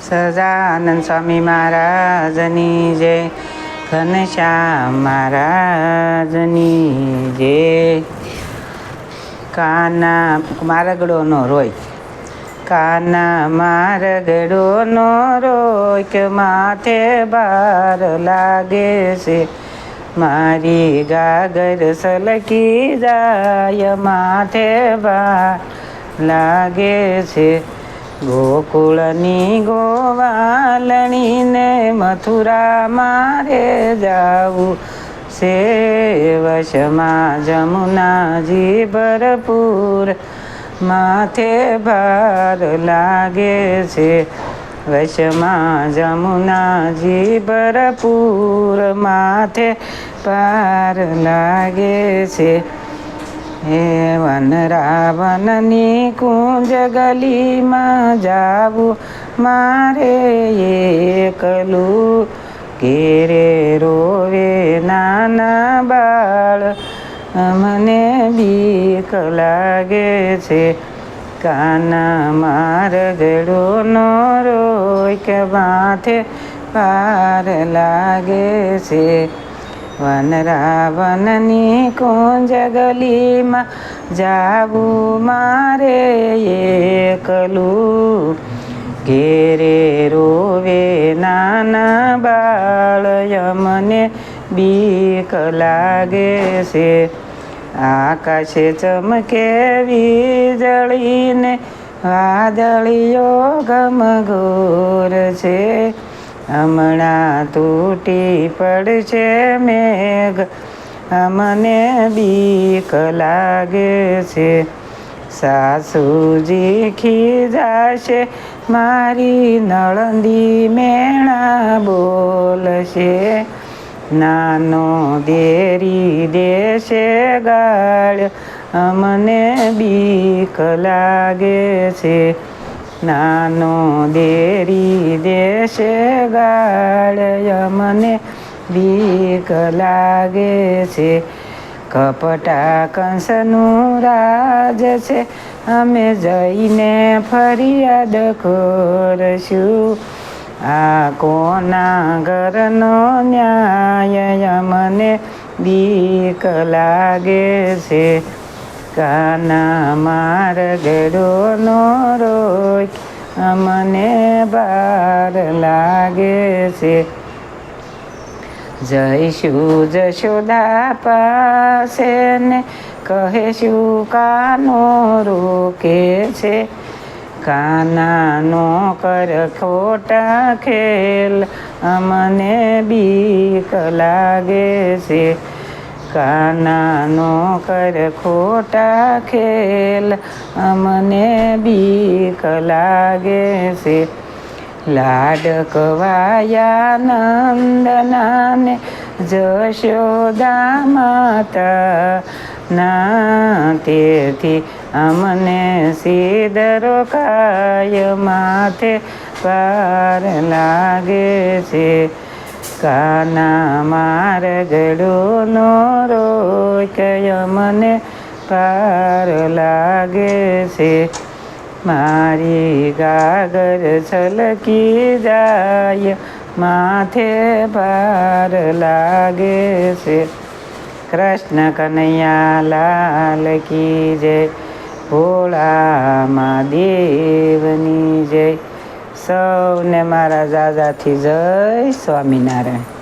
સહજાનંદ સ્વામી મહારાજની જય, ઘનશ્યામ મહારાજની જય. કાના મારગડો નો રોય, કાના મારગડો નો રોય કે માથે ભાર લાગે છે, મારી ગાગર સલકી જાય માથે ભાર લાગે છે. ગોકુળની ગોવાલણીને મથુરા મારે જાવું છે, વશમાં જમુનાજી ભરપૂર માથે ભાર લાગે છે, વશમાં જમુનાજી ભરપૂર માથે ભાર લાગે છે. હે વન રાવણની કુંજ ગલીમાં જાવું મારે એકલું, ઘેરે રોવે નાના બાળ મને બીક લાગે છે, કાના મારગડો નો રોય કે માથે ભાર લાગે છે. વન રાવણની કુંજ ગલીમાં જાવું મારે એકલું, ઘેરે રોવે નાના બાળ મને બીક લાગે છે. આકાશે ચમકે વીજળીને વાદળીઓ ઘમઘોર છે, હમણાં તૂટી પડશે મેઘ મને બીક લાગે છે. સાસુજી ખીજાશે મારી નળંદી મેણા બોલશે, નાનો દેરી દેશે ગાળ મને બીક લાગે છે, નાનો દેરી દેશે ગાળ મને બીક લાગે છે. કપટા કંસનું રાજ છે, અમે જઈને ફરિયાદ કરશું, આ કોના ઘરનો ન્યાય મને બીક લાગે છે, કાના મારગડો નો રોય મને ભાર લાગે છે. જઈશું જશોદા પાસે ને કહેશું કાનો રોકે છે, કાનાનો કર ખોટા ખેલ મને બીક લાગે છે, કાનાનો કર ખોટા ખેલ મને બીક લાગે છે. લાડકવાયા નંદનાને જશોદા માતા ના, તેથી અમને સીધરો કાય માથે ભાર લાગે છે, કાના મારગડો નો રોય મને ભાર લાગે છે, મારી ગાગર છલકી જાય માથે ભાર લાગે છે. કૃષ્ણ કનૈયા લાલ કી જય, ભોળા મહાદેવની જય. સૌને મારા જાજાથી જય સ્વામિનારાયણ.